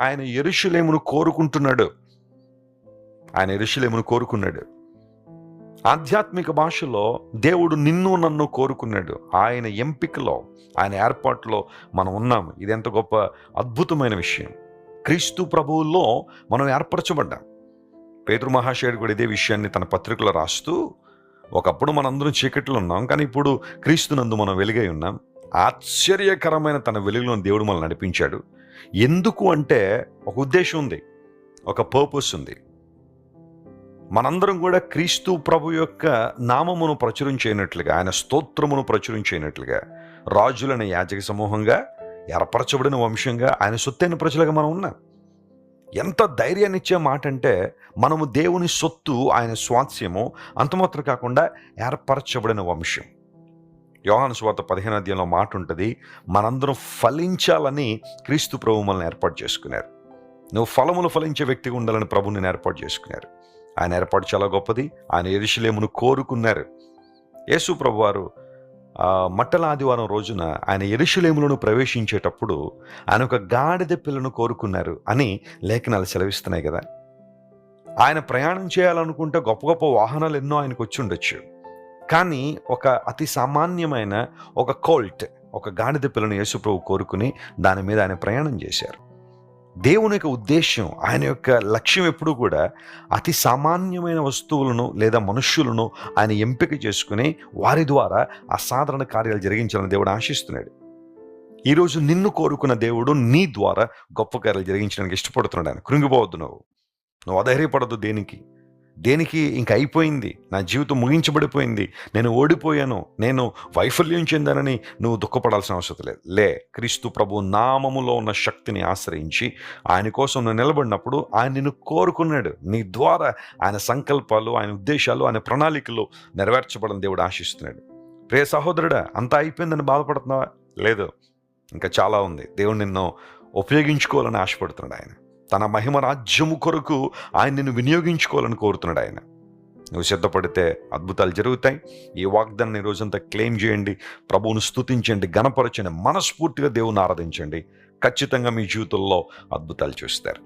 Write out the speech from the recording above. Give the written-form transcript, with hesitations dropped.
ఆయన యెరూషలేమును కోరుకుంటున్నాడు. ఆయన యెరూషలేమును కోరుకున్నాడు. ఆధ్యాత్మిక భాషలో దేవుడు నిన్ను నన్ను కోరుకున్నాడు. ఆయన ఎంపికలో, ఆయన ఏర్పాటులో మనం ఉన్నాము. ఇది ఎంత గొప్ప అద్భుతమైన విషయం. క్రీస్తు ప్రభువులో మనం ఏర్పరచబడ్డాం. పేతురు మహాశయుడు కూడా ఇదే విషయాన్ని తన పత్రికలో రాస్తూ, ఒకప్పుడు మనందరం చీకట్లో ఉన్నాం, కానీ ఇప్పుడు క్రీస్తునందు మనం వెలుగై ఉన్నాం. ఆశ్చర్యకరమైన తన వెలుగులో దేవుడు మనల్ని నడిపించాడు. ఎందుకు అంటే ఒక ఉద్దేశం ఉంది, ఒక పర్పస్ ఉంది. మనందరం కూడా క్రీస్తు ప్రభు యొక్క నామమును ప్రచురించేనట్లుగా, ఆయన స్తోత్రమును ప్రచురించేనట్లుగా, రాజులైన యాజక సమూహంగా, ఏర్పరచబడిన వంశంగా, ఆయన సొత్తైన ప్రజలుగా మనం ఉన్నాం. ఎంత ధైర్యాన్ని ఇచ్చే మాట అంటే, మనము దేవుని సొత్తు, ఆయన స్వాస్యము. అంతమాత్రం కాకుండా ఏర్పరచబడిన వంశం. యోహాను సువార్త 15వ అధ్యాయంలో మాట ఉంటుంది, మనందరం ఫలించాలని క్రీస్తు ప్రభు మనల్ని ఏర్పాటు చేసుకున్నారు. నువ్వు ఫలములు ఫలించే వ్యక్తిగా ఉండాలని ప్రభు నేను ఏర్పాటు చేసుకున్నారు. ఆయన ఏర్పాటు చాలా గొప్పది. ఆయన యెరూషలేమును కోరుకున్నారు. యేసు ప్రభు వారు మట్టల ఆదివారం రోజున ఆయన యెరూషలేములను ప్రవేశించేటప్పుడు ఆయన ఒక గాడిద పిల్లను కోరుకున్నారు అని లేఖనాలు సెలవిస్తున్నాయి కదా. ఆయన ప్రయాణం చేయాలనుకుంటే గొప్ప గొప్ప వాహనాలు ఎన్నో ఆయనకు వచ్చి ఉండొచ్చు, కానీ ఒక అతి సామాన్యమైన ఒక కోల్ట్, ఒక గాడిద పిల్లను యేసు ప్రభు కోరుకుని దాని మీద ఆయన ప్రయాణం చేశారు. దేవుని యొక్క ఉద్దేశం, ఆయన యొక్క లక్ష్యం ఎప్పుడూ కూడా అతి సామాన్యమైన వస్తువులను లేదా మనుష్యులను ఆయన ఎంపిక చేసుకుని వారి ద్వారా అసాధారణ కార్యాలు జరిగించాలని దేవుడు ఆశిస్తున్నాడు. ఈరోజు నిన్ను కోరుకున్న దేవుడు నీ ద్వారా గొప్ప కార్యాలు జరిగించడానికి ఇష్టపడుతున్నాడు. ఆయన కృంగిపోవద్దు, నువ్వు అధైర్యపడద్దు. దేనికి ఇంక అయిపోయింది, నా జీవితం ముగించబడిపోయింది, నేను ఓడిపోయాను, నేను వైఫల్యం చెందానని నువ్వు దుఃఖపడాల్సిన అవసరం లేదు. క్రీస్తు ప్రభు నామములో ఉన్న శక్తిని ఆశ్రయించి ఆయన కోసం నువ్వు నిలబడినప్పుడు ఆయన నిన్ను కోరుకున్నాడు. నీ ద్వారా ఆయన సంకల్పాలు, ఆయన ఉద్దేశాలు, ఆయన ప్రణాళికలు నెరవేర్చబడని దేవుడు ఆశిస్తున్నాడు. ప్రియ సహోదరుడా, అంతా అయిపోయిందని బాధపడుతున్నావా? లేదు, ఇంకా చాలా ఉంది. దేవుడు నిన్ను ఉపయోగించుకోవాలని ఆశపడుతున్నాడు. ఆయన తన మహిమ రాజ్యము కొరకు ఆయన నిన్ను వినియోగించుకోవాలని కోరుతున్నాడు. ఆయన నువ్వు సిద్ధపడితే అద్భుతాలు జరుగుతాయి. ఈ వాగ్దానాన్ని రోజంతా క్లెయిమ్ చేయండి, ప్రభువును స్తుతించండి, ఘనపరచండి, మనస్ఫూర్తిగా దేవుని ఆరాధించండి. ఖచ్చితంగా మీ జీవితంలో అద్భుతాలు చూస్తారు.